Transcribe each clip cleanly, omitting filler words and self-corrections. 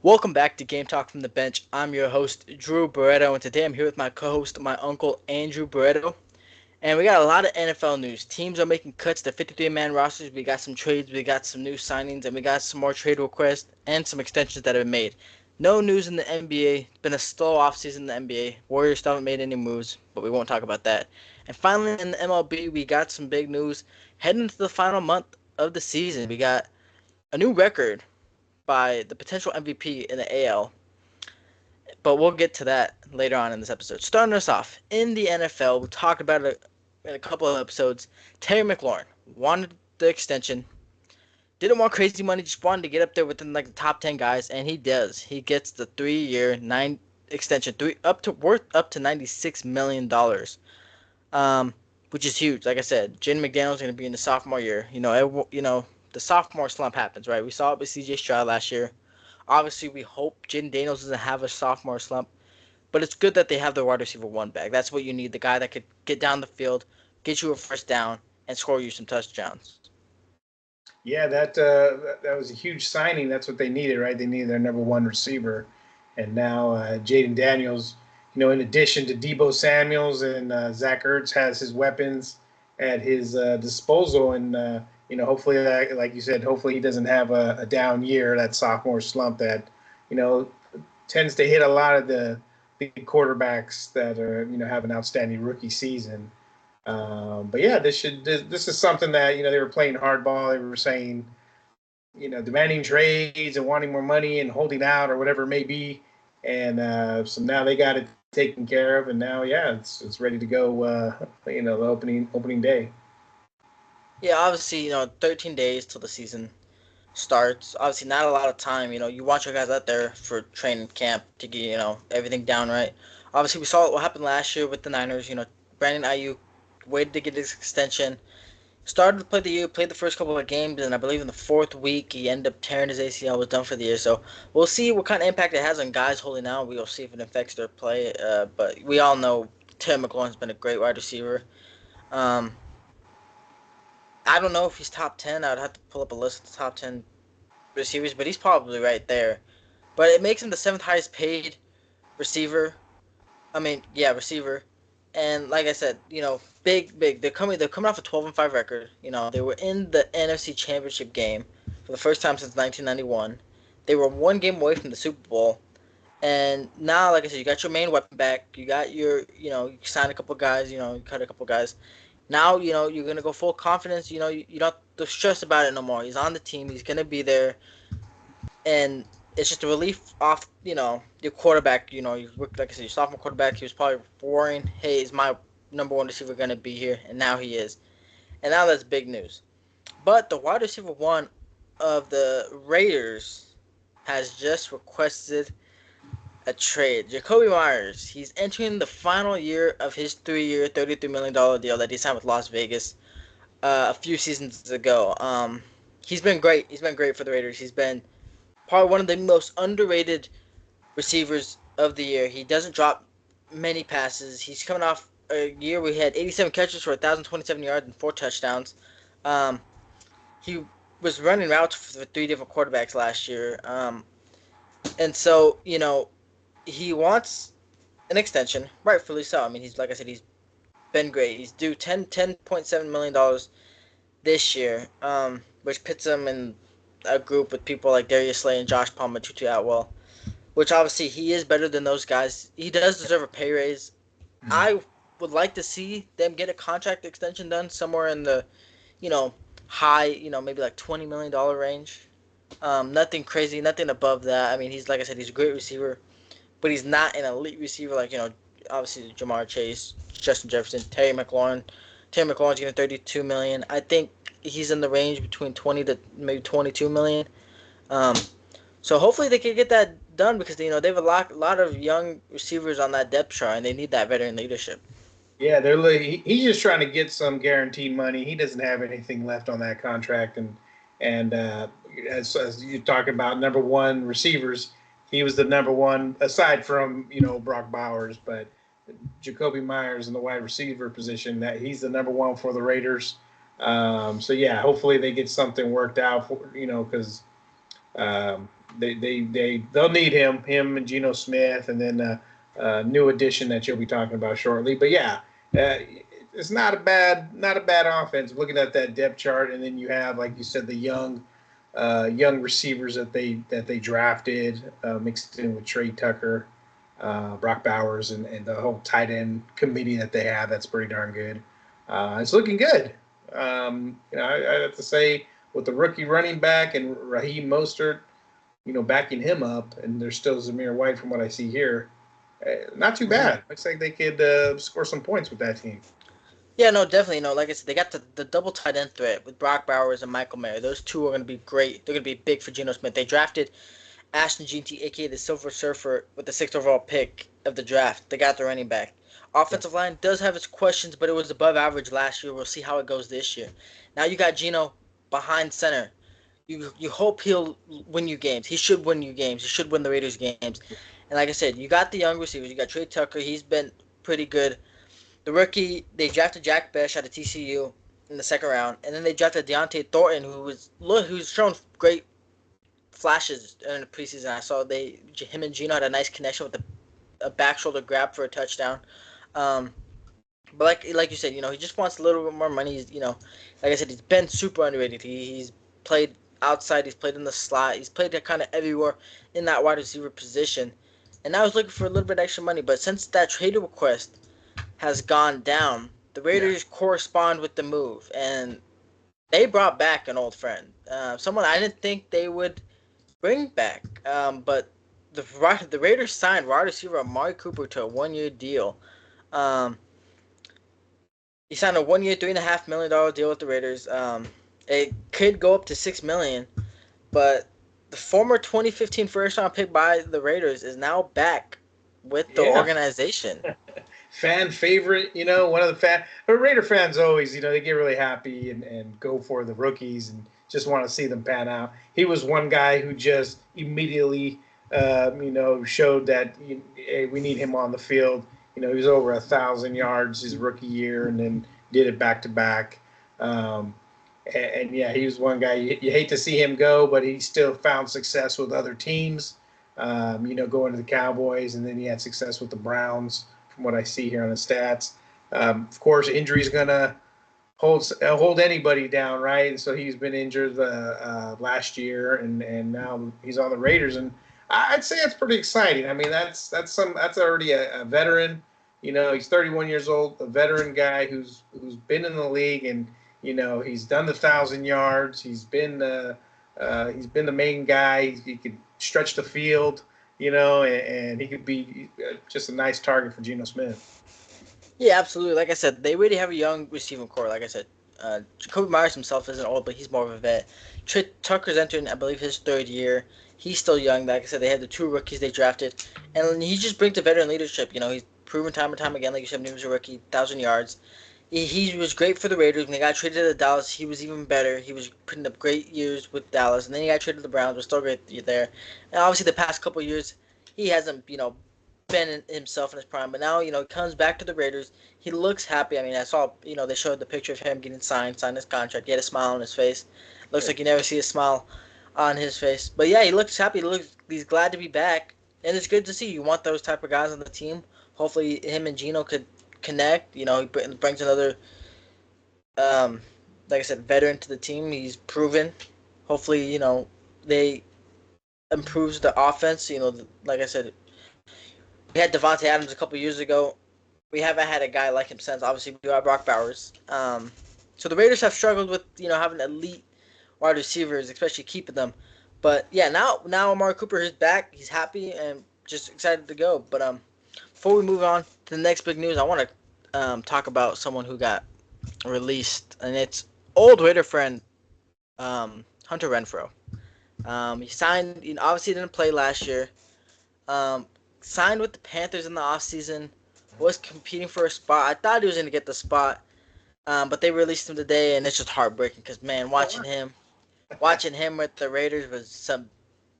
Welcome back to Game Talk from the Bench. I'm your host, Drew Barreto, and today I'm here with my co-host, my uncle, Andrew Barreto. And we got a lot of NFL news. Teams are making cuts to 53-man rosters. We got some trades, we got some new signings, and we got some more trade requests and some extensions that have been made. No news in the NBA. It's been a slow offseason in the NBA. Warriors still haven't made any moves, but we won't talk about that. And finally, in the MLB, we got some big news. Heading into the final month of the season, we got a new record by the potential MVP in the AL, but we'll get to that later on in this episode. Starting us off, in the NFL, we talked about it in a couple of episodes. Terry McLaurin wanted the extension, didn't want crazy money, just wanted to get up there within like the top 10 guys, and he does. He gets the 3-year, 9 extension, worth up to $96 million, which is huge. Like I said, Jen McDaniel's going to be in the sophomore year. The sophomore slump happens, right? We saw it with CJ Stroud last year. Obviously, we hope Jaden Daniels doesn't have a sophomore slump, but it's good that they have the wide receiver one back. That's what you need, the guy that could get down the field, get you a first down, and score you some touchdowns. Yeah, that was a huge signing. That's what they needed, right? They needed their number one receiver, and now Jaden Daniels. In addition to Debo Samuels and Zach Ertz has his weapons at his disposal, and hopefully, like you said, hopefully he doesn't have a down year, that sophomore slump that you know tends to hit a lot of the big quarterbacks that are have an outstanding rookie season. But yeah, this is something that they were playing hardball. They were saying demanding trades and wanting more money and holding out or whatever it may be, and so now they got it taken care of, and now it's ready to go. The opening day. Yeah, obviously, 13 days till the season starts. Obviously, not a lot of time. You want your guys out there for training camp to get, everything down right. Obviously, we saw what happened last year with the Niners. Brandon Ayuk waited to get his extension. Started to play the year, played the first couple of games, and I believe in the fourth week he ended up tearing his ACL, was done for the year. So we'll see what kind of impact it has on guys holding out. We'll see if it affects their play. But we all know Terry McLaurin's been a great wide receiver. Um, I don't know if he's top 10. I'd have to pull up a list of the top 10 receivers, but he's probably right there. But it makes him the seventh highest paid receiver. Receiver. And like I said, big. They're coming off a 12-5 record. They were in the NFC Championship game for the first time since 1991. They were one game away from the Super Bowl. And now, like I said, you got your main weapon back. You got you signed a couple guys. You cut a couple guys. Now, you're gonna go full confidence. You don't have to stress about it no more. He's on the team. He's gonna be there, and it's just a relief off, your quarterback. Like I said, your sophomore quarterback. He was probably worrying, hey, is my number one receiver gonna be here? And now he is, and now that's big news. But the wide receiver one of the Raiders has just requested a trade. Jacoby Myers, he's entering the final year of his 3-year, $33 million deal that he signed with Las Vegas a few seasons ago. He's been great. He's been great for the Raiders. He's been probably one of the most underrated receivers of the year. He doesn't drop many passes. He's coming off a year where he had 87 catches for 1,027 yards and 4 touchdowns. Um, he was running routes for 3 different quarterbacks last year. And so, he wants an extension, rightfully so. I mean, he's, like I said, he's been great. He's due $10.7 million this year, which puts him in a group with people like Darius Slay and Josh Palmer, Tutu Atwell, which obviously he is better than those guys. He does deserve a pay raise. I would like to see them get a contract extension done somewhere in the, you know, high, maybe like $20 million range. Nothing crazy, nothing above that. I mean, he's, like I said, he's a great receiver, but he's not an elite receiver like, obviously Jamar Chase, Justin Jefferson, Terry McLaurin. Terry McLaurin's getting 32 million. I think he's in the range between 20 to maybe 22 million. Um, so hopefully they can get that done because they have a lot of young receivers on that depth chart and they need that veteran leadership. Yeah, he's just trying to get some guaranteed money. He doesn't have anything left on that contract, and as you talk about number one receivers, he was the number one aside from Brock Bowers, but Jacoby Myers in the wide receiver position, that he's the number one for the Raiders. So yeah, hopefully they get something worked out for because they'll need him and Geno Smith, and then a new addition that you'll be talking about shortly. But yeah, it's not a bad offense. Looking at that depth chart, and then you have, like you said, the young receivers that they drafted, mixed in with Trey Tucker, Brock Bowers, and the whole tight end committee that they have. That's pretty darn good. It's looking good. I have to say, with the rookie running back and Raheem Mostert, backing him up, and there's still Zamir White from what I see here. Not too Mhm. bad. Looks like they could score some points with that team. Yeah, no, definitely. Like I said, they got the double tight end threat with Brock Bowers and Michael Mayer. Those two are going to be great. They're going to be big for Geno Smith. They drafted Ashton Jeanty, aka the Silver Surfer, with the sixth overall pick of the draft. They got the running back. Yeah. Offensive line does have its questions, but it was above average last year. We'll see how it goes this year. Now you got Geno behind center. You hope he'll win you games. He should win you games. He should win the Raiders games. And like I said, you got the young receivers. You got Trey Tucker. He's been pretty good. The rookie, they drafted Jack Besh out of TCU in the second round, and then they drafted Deontay Thornton, who's shown great flashes in the preseason. I saw him and Gino had a nice connection with a back shoulder grab for a touchdown. Um, but like you said, he just wants a little bit more money. Like I said, he's been super underrated. He's played outside. He's played in the slot. He's played kind of everywhere in that wide receiver position. And I was looking for a little bit extra money, but since that trade request has gone down, the Yeah. Raiders correspond with the move, and they brought back an old friend, someone I didn't think they would bring back. But the Raiders signed wide receiver Amari Cooper to a 1 year deal. Um, he signed a 1 year, $3.5 million deal with the Raiders. It could go up to $6 million, but the former 2015 first round pick by the Raiders is now back with the Yeah. organization. Fan favorite, one of the but Raider fans always, they get really happy and go for the rookies and just want to see them pan out. He was one guy who just immediately, showed that hey, we need him on the field. He was over 1,000 yards his rookie year, and then did it back to back. And yeah, he was one guy you hate to see him go, but he still found success with other teams. Going to the Cowboys, and then he had success with the Browns from what I see here on the stats. Of course, injury is gonna hold anybody down, right? And so he's been injured last year, and now he's on the Raiders, and I'd say it's pretty exciting. I mean, that's already a veteran. He's 31 years old, a veteran guy who's been in the league, and he's done the 1,000 yards. He's been the main guy. He could stretch the field, and he could be just a nice target for Geno Smith. Yeah, absolutely. Like I said, they really have a young receiving core. Like I said, Jacoby Myers himself isn't old, but he's more of a vet. Trey Tucker's entering, I believe, his third year. He's still young. Like I said, they had the two rookies they drafted, and he just brings the veteran leadership. He's proven time and time again. Like you said, when he was a rookie, 1,000 yards. He was great for the Raiders. When he got traded to Dallas, he was even better. He was putting up great years with Dallas, and then he got traded to the Browns. Was still great there. And obviously, the past couple years, he hasn't been himself in his prime. But now, he comes back to the Raiders. He looks happy. I mean, I saw, they showed the picture of him getting signed his contract. He had a smile on his face. Looks like you never see a smile on his face. But yeah, he looks happy. He's glad to be back, and it's good to see. You want those type of guys on the team. Hopefully, him and Gino could connect. He brings another, like I said, veteran to the team. He's proven. Hopefully, they improves the offense. Like I said, we had Devontae Adams a couple years ago. We haven't had a guy like him since. Obviously, we got Brock Bowers. So the Raiders have struggled with having elite wide receivers, especially keeping them. But yeah, now Amari Cooper is back. He's happy and just excited to go. But before we move on to the next big news, I want to talk about someone who got released, and it's old Raider friend Hunter Renfrow. He signed. He obviously didn't play last year. Um, Signed with the Panthers in the offseason. Was competing for a spot. I thought he was going to get the spot, but they released him today, and it's just heartbreaking because, man, watching him with the Raiders was some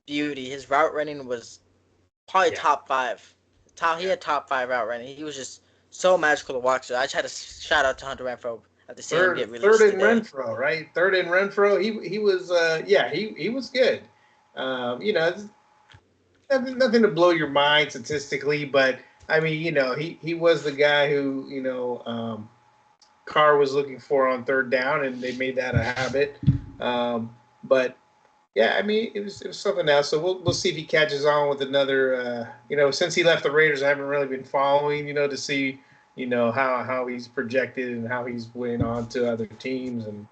beauty. His route running was probably Yeah. top five. He had top five route running. He was just so magical to watch. So I just had to shout out to Hunter Renfrow after seeing him get Third released in today. Renfro, right? Third in Renfro. He was he was good. It's nothing to blow your mind statistically, but I mean, he was the guy who, Carr was looking for on third down, and they made that a habit. But yeah, I mean, it was something else. So we'll see if he catches on with another. Since he left the Raiders, I haven't really been following, to see, how he's projected and how he's went on to other teams, and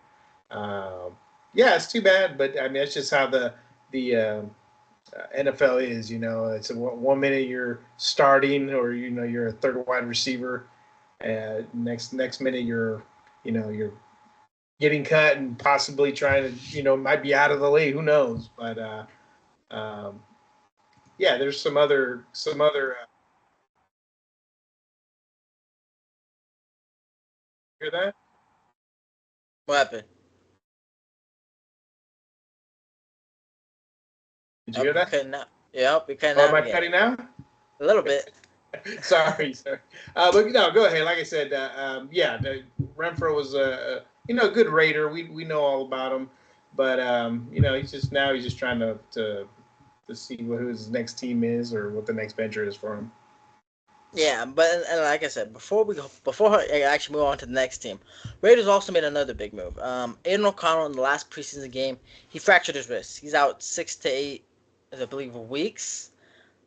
yeah, it's too bad, but I mean, that's just how the NFL is. It's 1 minute you're starting, or you're a third wide receiver. Next minute you're getting cut and possibly trying to might be out of the league. Who knows? But um, yeah, there's some other. Hear that? What happened? Did you Oh, hear you're that? cutting out. Yep, you're cutting Oh, am out I again. cutting out? A little bit. Sorry. But no, go ahead. Like I said, yeah, Renfro was a good Raider. We know all about him, but he's just trying to see who his next team is or what the next venture is for him. Yeah, but and like I said, before I actually move on to the next team, Raiders also made another big move. Aiden O'Connell in the last preseason game, he fractured his wrist. He's out 6 to 8, I believe, weeks.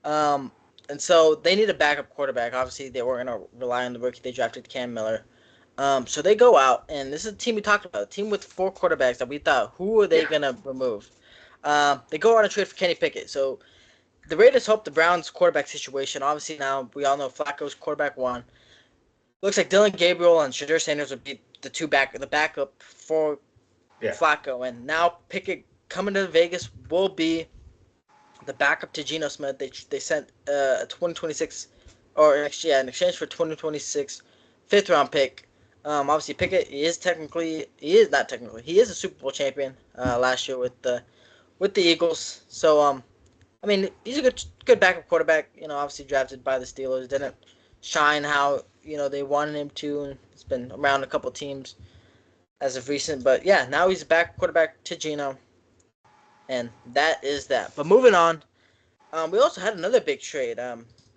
Um, and so they need a backup quarterback. Obviously, they weren't gonna rely on the rookie they drafted, Cam Miller. So they go out, and this is a team we talked about, a team with 4 quarterbacks that we thought, who are they Yeah. gonna remove? They go on a trade for Kenny Pickett. So the Raiders hope the Browns quarterback situation. Obviously, now we all know Flacco's quarterback one. Looks like Dylan Gabriel and Shadur Sanders would be the backup for Yeah. Flacco, and now Pickett coming to Vegas will be the backup to Geno Smith. They sent a 2026, or actually, yeah, in exchange for 2026 fifth round pick. Obviously Pickett he is a Super Bowl champion last year with the Eagles. So I mean, he's a good backup quarterback. Obviously drafted by the Steelers, didn't shine how they wanted him to, and it's been around a couple teams as of recent. But yeah, now he's a backup quarterback to Geno, and that is that. But moving on, we also had another big trade.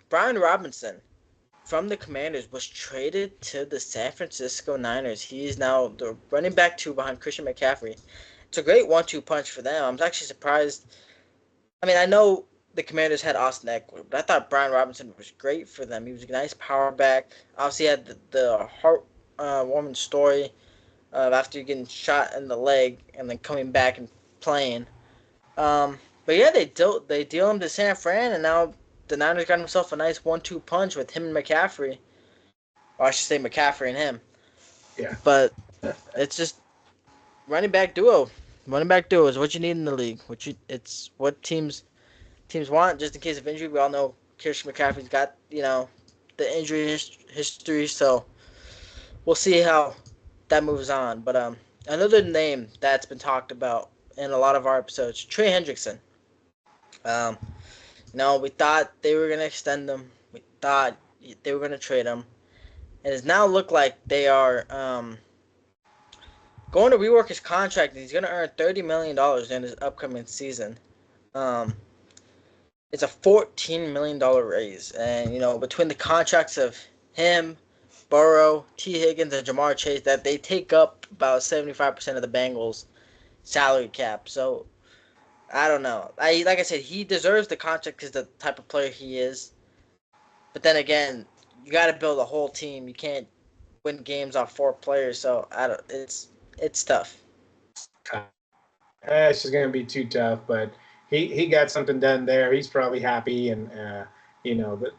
Brian Robinson from the Commanders was traded to the San Francisco Niners. He is now the running back two behind Christian McCaffrey. It's a great 1-2 punch for them. I'm actually surprised. I mean, I know the Commanders had Austin Eckler, but I thought Brian Robinson was great for them. He was a nice power back. Obviously, he had the heart warming story of after getting shot in the leg and then coming back and playing. But yeah, they deal him to San Fran, and now the Niners got himself a nice 1-2 punch with him and McCaffrey. Or I should say McCaffrey and him. Yeah. But it's just running back duo. Running back duo is what you need in the league. It's what teams want just in case of injury. We all know Christian McCaffrey's got the injury history, so we'll see how that moves on. But another name that's been talked about in a lot of our episodes, Trey Hendrickson. Um, we thought they were gonna extend him. We thought they were gonna trade him. It has now looked like they are going to rework his contract, and he's gonna earn $30 million in his upcoming season. Um, it's a $14 million raise, and between the contracts of him, Burrow, T. Higgins, and Jamar Chase, that they take up about 75% of the Bengals' salary cap. So I don't know. Like I said, he deserves the contract because the type of player he is. But then again, you got to build a whole team. You can't win games off 4 players. So I don't. It's tough. It's just gonna be too tough, but he got something done there. He's probably happy, and but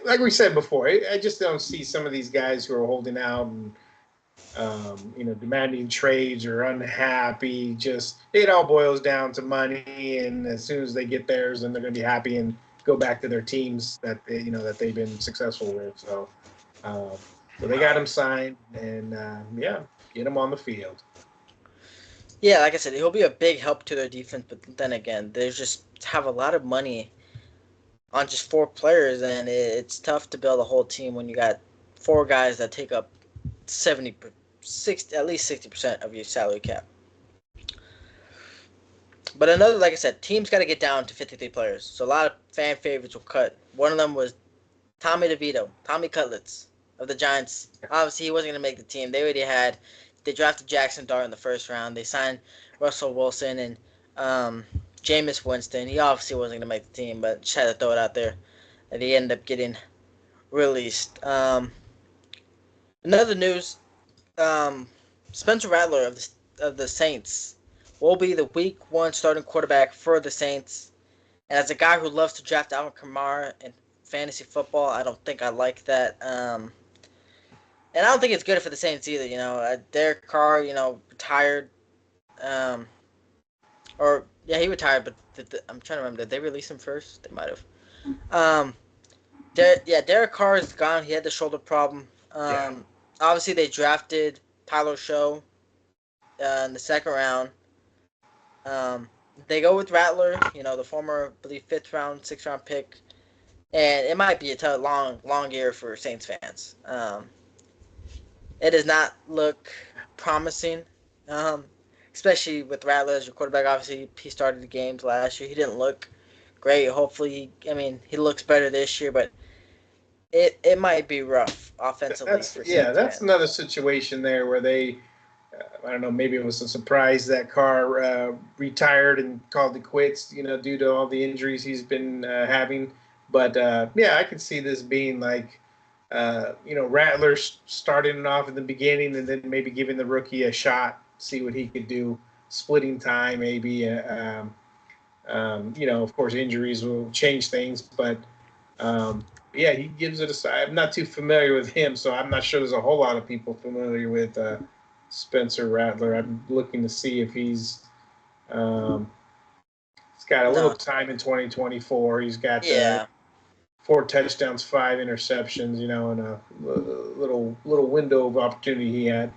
like we said before, I just don't see some of these guys who are holding out and demanding trades or unhappy. Just it all boils down to money, and as soon as they get theirs, then they're gonna be happy and go back to their teams that they've been successful with. Um, so they got him signed, and yeah, get him on the field. Yeah, like I said, he'll be a big help to their defense. But then again, they just have a lot of money on just 4 players, and it's tough to build a whole team when you got 4 guys that take up 70, 60, at least 60% of your salary cap. But another, like I said, teams got to get down to 53 players. So a lot of fan favorites will cut. One of them was Tommy DeVito, Tommy Cutlets of the Giants. Obviously, he wasn't going to make the team. They drafted Jackson Dart in the first round. They signed Russell Wilson and Jameis Winston. He obviously wasn't going to make the team, but just had to throw it out there. And he ended up getting released. Another news, Spencer Rattler of the Saints will be the Week 1 starting quarterback for the Saints. And as a guy who loves to draft Alvin Kamara in fantasy football, I don't think I like that. And I don't think it's good for the Saints either. Derek Carr, retired. He retired, but I'm trying to remember. Did they release him first? They might have. Derek Carr is gone. He had the shoulder problem. Obviously, they drafted Tyler Show in the second round. They go with Rattler, the former, I believe, 5th round, 6th round pick. And it might be a long year for Saints fans. It does not look promising, especially with Rattler as your quarterback. Obviously, he started the games last year. He didn't look great. Hopefully, he looks better this year, but it might be rough offensively for Saints that's fans. another situation there where they, I don't know, maybe it was a surprise that Carr retired and called it quits, due to all the injuries he's been having. But I could see this being like, Rattler starting off in the beginning and then maybe giving the rookie a shot, see what he could do, splitting time maybe. Of course, injuries will change things, but he gives it a. I'm not too familiar with him, so I'm not sure there's a whole lot of people familiar with Spencer Rattler. I'm looking to see if he's got a little time in 2024. He's got 4 touchdowns, 5 interceptions, and a little window of opportunity he had.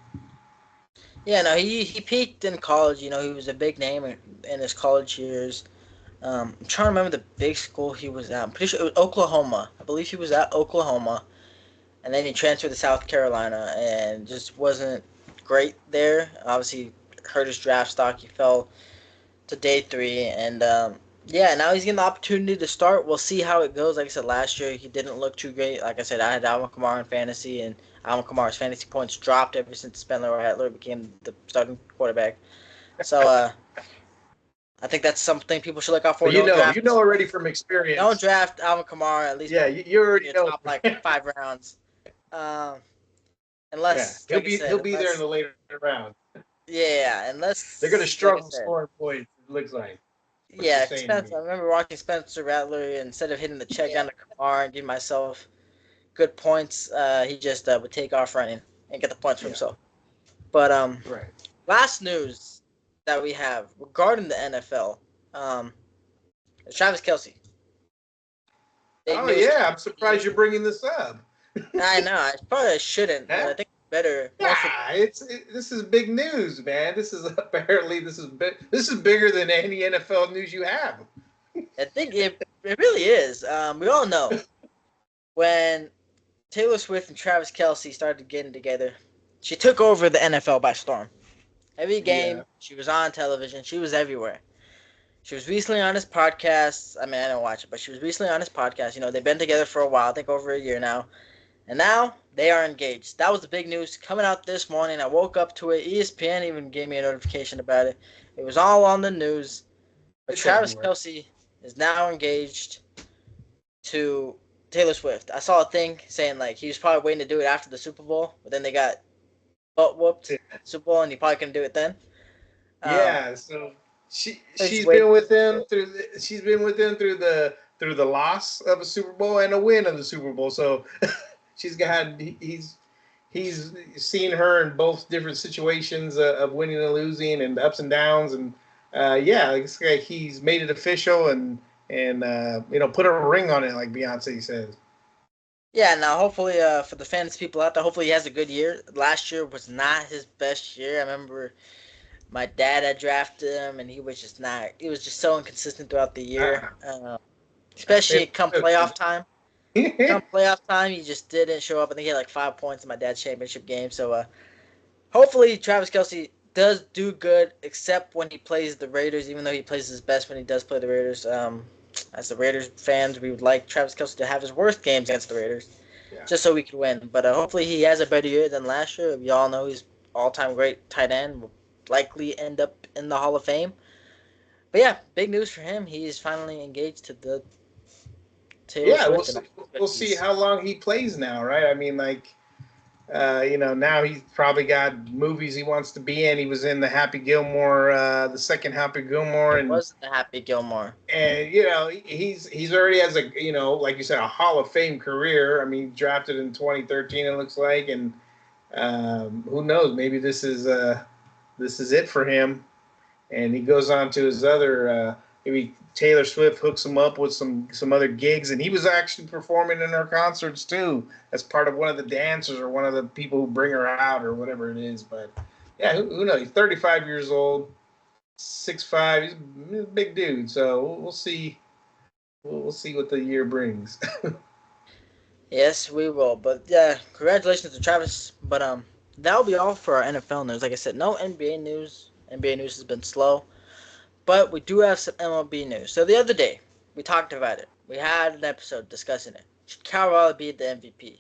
Yeah, no, he peaked in college. He was a big name in his college years. I'm trying to remember the big school he was at. I'm pretty sure it was Oklahoma. I believe he was at Oklahoma. And then he transferred to South Carolina and just wasn't great there. Obviously, hurt his draft stock. He fell to day 3. And, now he's getting the opportunity to start. We'll see how it goes. Like I said, last year he didn't look too great. Like I said, I had Alvin Kamara in fantasy, and Alvin Kamara's fantasy points dropped ever since Spencer Rattler became the starting quarterback. So, I think that's something people should look out for. You know already from experience. Don't draft Alvin Kamara at least. You already know. Top like 5 rounds. Unless he'll be there in the later round. Yeah, unless they're going to struggle scoring points. It looks like. Spencer. I remember watching Spencer Rattler. Instead of hitting the check down to Kamara and giving myself good points, he just would take off running and get the points for himself. But last news that we have regarding the NFL, Travis Kelce. I'm surprised you're bringing this up. I know. I probably shouldn't. But I think it's better. This is big news, man. This is bigger than any NFL news you have. I think it really is. We all know when Taylor Swift and Travis Kelce started getting together, she took over the NFL by storm. Every game, she was on television. She was everywhere. She was recently on his podcast. I don't watch it, but she was recently on his podcast. They've been together for a while, I think over a year now. And now they are engaged. That was the big news coming out this morning. I woke up to it. ESPN even gave me a notification about it. It was all on the news. But Travis Kelce is now engaged to Taylor Swift. I saw a thing saying he was probably waiting to do it after the Super Bowl, but then they got butt whooped Super Bowl, and he probably couldn't do it then. So she's been with him through the loss of a Super Bowl and a win of the Super Bowl. So he's seen her in both different situations of winning and losing and ups and downs, and it's like he's made it official and put a ring on it, like Beyonce says. Yeah, now hopefully for the fans people out there, hopefully he has a good year. Last year was not his best year. I remember my dad had drafted him, and he was just so inconsistent throughout the year. Especially come playoff time. He just didn't show up. I think he had 5 points in my dad's championship game. So hopefully Travis Kelce does do good, except when he plays the Raiders. Even though he plays his best when he does play the Raiders. As the Raiders fans, we would like Travis Kelce to have his worst games against the Raiders, Yeah. just so we could win. But hopefully he has a better year than last year. We all know he's all-time great tight end. Will likely end up in the Hall of Fame. But yeah, big news for him. He is finally engaged to the Taylor Yeah, Swift, and we'll see how long he plays now, right? I mean, like, now he's probably got movies he wants to be in. He was in the Happy Gilmore, the second Happy Gilmore, it wasn't the Happy Gilmore. and he's already has a like you said, a Hall of Fame career. I mean, drafted in 2013, it looks like, and who knows? Maybe this is it for him, and he goes on to his other. Maybe Taylor Swift hooks him up with some other gigs, and he was actually performing in her concerts too, as part of one of the dancers or one of the people who bring her out or whatever it is. But yeah, who knows? He's 35 years old, 6'5". He's a big dude, so we'll see. We'll see what the year brings. Yes, we will. But yeah, congratulations to Travis. But that'll be all for our NFL news. Like I said, no NBA news. NBA news has been slow. But we do have some MLB news. So the other day, we talked about it. We had an episode discussing it. Should Cal Raleigh be the MVP?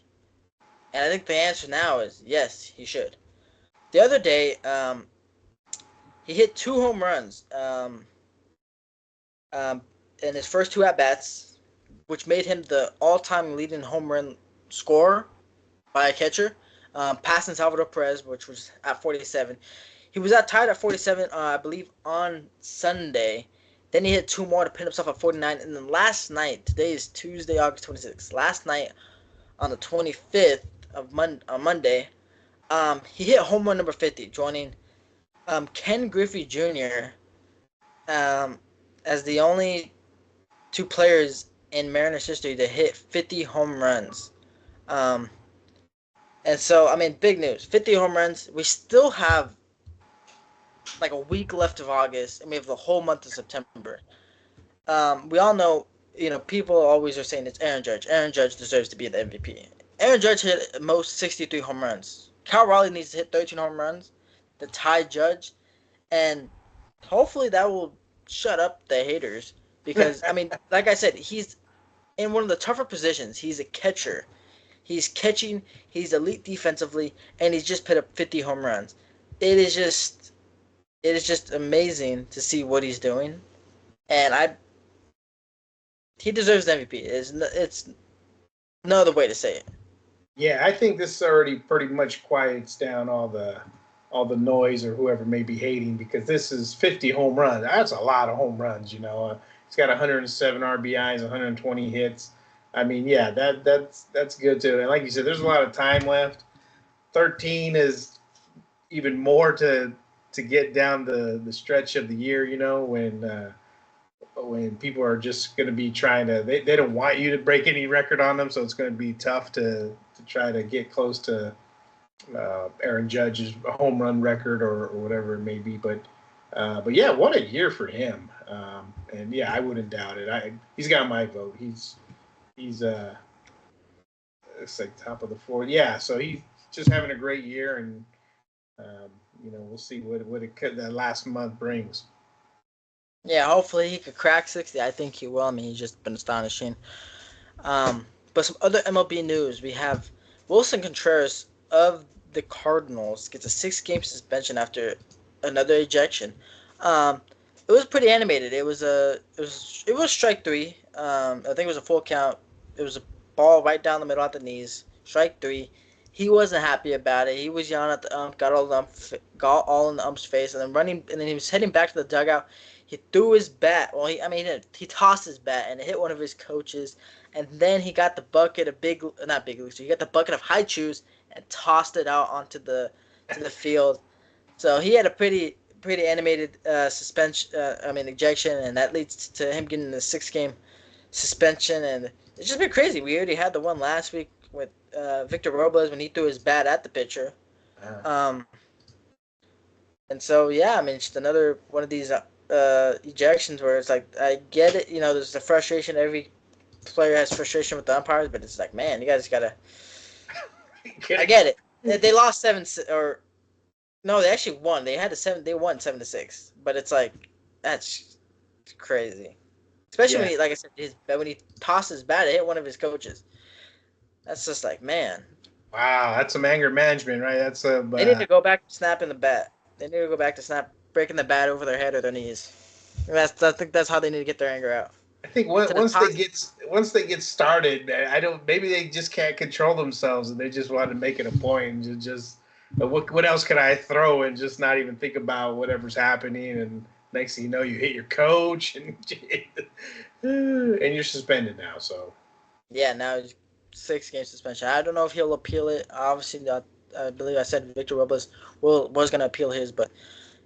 And I think the answer now is yes, he should. The other day, he hit 2 home runs um, in his first two at bats, which made him the all-time leading home run scorer by a catcher, passing Salvador Perez, which was at 47. He was tied at 47, I believe, on Sunday. Then he hit two more to pin himself at 49. And then last night, today is Tuesday, August 26th. Last night, on the 25th of on Monday, he hit home run number 50, joining Ken Griffey Jr. Um, as the only two players in Mariners history to hit 50 home runs. Um, and so, I mean, big news. 50 home runs. We still have like a week left of August, and we have the whole month of September. We all know, people always are saying it's Aaron Judge. Aaron Judge deserves to be the MVP. Aaron Judge hit most 63 home runs. Cal Raleigh needs to hit 13 home runs to tie Judge, and hopefully that will shut up the haters. Because, I mean, like I said, he's in one of the tougher positions. He's a catcher. He's catching, he's elite defensively, and he's just put up 50 home runs. It is just amazing to see what he's doing, and he deserves the MVP. It's no other way to say it. Yeah, I think this already pretty much quiets down all the noise or whoever may be hating, because this is 50 home runs. That's a lot of home runs. He's got 107 RBIs, 120 hits. I mean, yeah, that's good too. And like you said, there's a lot of time left. 13 is even more to get down the stretch of the year. When people are just going to be trying to, they don't want you to break any record on them, so it's going to be tough to try to get close to Aaron Judge's home run record or whatever it may be. But yeah, what a year for him. And yeah, I wouldn't doubt it. He's got my vote. He's it's like top of the fourth. Yeah, so he's just having a great year, and we'll see what that last month brings. Yeah, hopefully he could crack 60. I think he will. I mean, he's just been astonishing. But some other MLB news. We have Wilson Contreras of the Cardinals gets a 6-game suspension after another ejection. It was pretty animated. It was strike three. I think it was a full count. It was a ball right down the middle at the knees. Strike three. He wasn't happy about it. He was yelling at the ump, got all in the ump's face, and then running, and then he was heading back to the dugout. He threw his bat. Well, he tossed his bat and it hit one of his coaches, and then he got the bucket of not big leagues. He got the bucket of high chews and tossed it out onto the field. So he had a pretty animated suspension. Ejection, and that leads to him getting the 6-game suspension. And it's just been crazy. We already had the one last week with Victor Robles when he threw his bat at the pitcher. Um, and so yeah, I mean, it's just another one of these ejections where it's like, I get it. There's the frustration. Every player has frustration with the umpires, but it's like, man, you guys gotta. I get it. They lost 7 or No, they actually won. They had they won 7-6. But it's like that's crazy. Especially Yeah. when like I said, when he tossed his bat, it hit one of his coaches. That's just like, man, Wow, that's some anger management, right? That's a. they need to go back to snapping the bat. They need to go back to breaking the bat over their head or their knees. I think that's how they need to get their anger out. I think Instead of tossing. once they get started, I don't. Maybe they just can't control themselves, and they just want to make it a point. And just what else can I throw and just not even think about whatever's happening. And next thing you know, you hit your coach, and and you're suspended now. So Yeah, now it's 6 game suspension. I don't know if he'll appeal it. Obviously, I believe I said Victor Robles was going to appeal his, but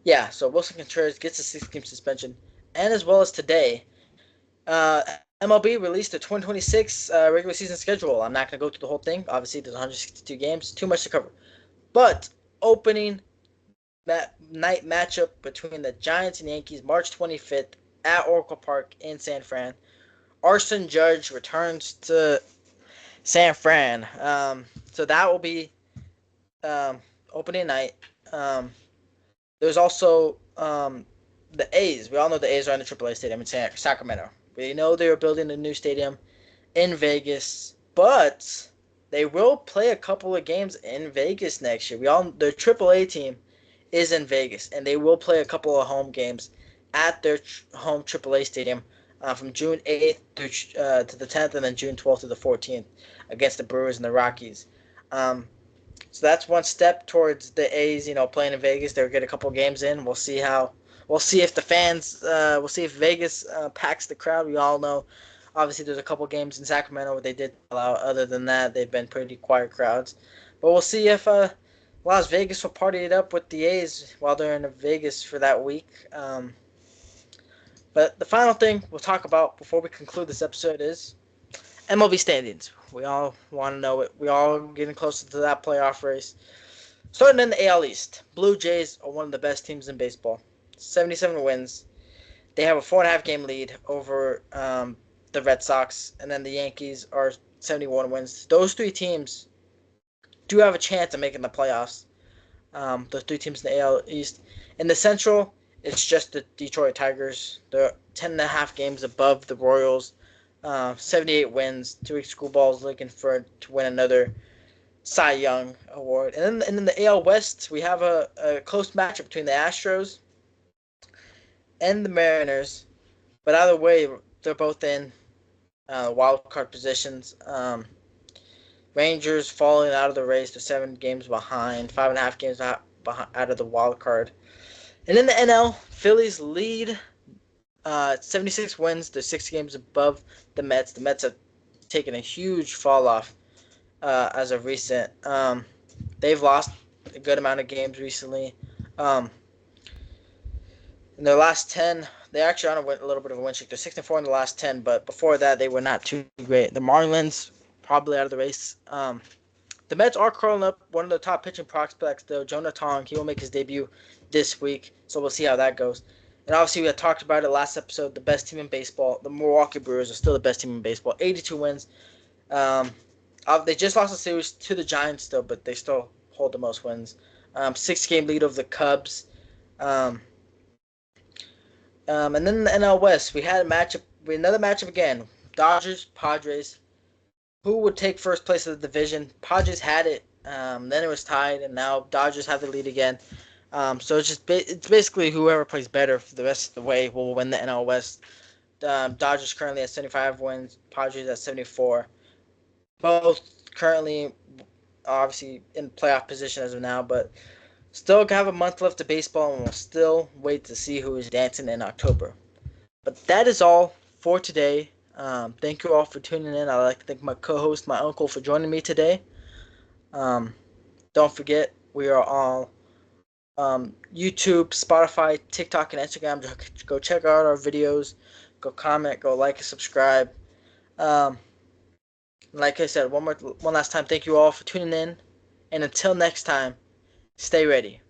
yeah. So Wilson Contreras gets a 6 game suspension, and as well as today, uh, MLB released the 2026 regular season schedule. I'm not going to go through the whole thing. Obviously, there's 162 games, too much to cover. But opening night matchup between the Giants and Yankees, March 25th at Oracle Park in San Fran. Arson Judge returns to San Fran. So that will be um, opening night. Um, there's also the A's. We all know the A's are in the AAA stadium in Sacramento. We know they are building a new stadium in Vegas, but they will play a couple of games in Vegas next year. Their AAA team is in Vegas, and they will play a couple of home games at their home AAA stadium from June 8th to the 10th, and then June 12th to the 14th against the Brewers and the Rockies. Um, so that's one step towards the A's, playing in Vegas. They'll get a couple games in. We'll see how. We'll see if the fans. We'll see if Vegas packs the crowd. We all know. Obviously, there's a couple games in Sacramento where they did allow. Other than that, they've been pretty quiet crowds. But we'll see if Las Vegas will party it up with the A's while they're in Vegas for that week. But the final thing we'll talk about before we conclude this episode is MLB standings. We all want to know it. We all getting closer to that playoff race. Starting in the AL East, Blue Jays are one of the best teams in baseball. 77 wins. They have a 4.5 game lead over the Red Sox, and then the Yankees are 71 wins. Those three teams do have a chance of making the playoffs. Those three teams in the AL East. In the Central, it's just the Detroit Tigers. They're 10.5 games above the Royals. 78 wins. 2 week school balls looking to win another Cy Young award. And then in the AL West, we have a close matchup between the Astros and the Mariners. But either way, they're both in wild card positions. Rangers falling out of the race. They're 7 games behind, 5.5 games out of the wild card. And in the NL, Phillies lead 76 wins. They're 6 games above the Mets. The Mets have taken a huge fall off as of recent. They've lost a good amount of games recently. In their last 10, they're actually on a little bit of a win streak. They're 6-4 in the last 10, but before that, they were not too great. The Marlins probably out of the race. The Mets are curling up one of the top pitching prospects, though. Jonah Tong, he will make his debut this week, so we'll see how that goes. And obviously, we had talked about it last episode. The best team in baseball, the Milwaukee Brewers, are still the best team in baseball. 82 wins. They just lost the series to the Giants, though, but they still hold the most wins. 6 game lead over the Cubs. And then in the NL West, we had another matchup again. Dodgers, Padres. Who would take first place of the division? Padres had it. Then it was tied, and now Dodgers have the lead again. So it's basically whoever plays better for the rest of the way will win the NL West. Dodgers currently at 75 wins. Padres at 74. Both currently, obviously, in playoff position as of now, but still have a month left of baseball, and we'll still wait to see who is dancing in October. But that is all for today. Thank you all for tuning in. I'd like to thank my co-host, my uncle, for joining me today. Don't forget, we are all YouTube, Spotify, TikTok, and Instagram. Go check out our videos. Go comment. Go like and subscribe. Like I said, one last time, thank you all for tuning in. And until next time, stay ready.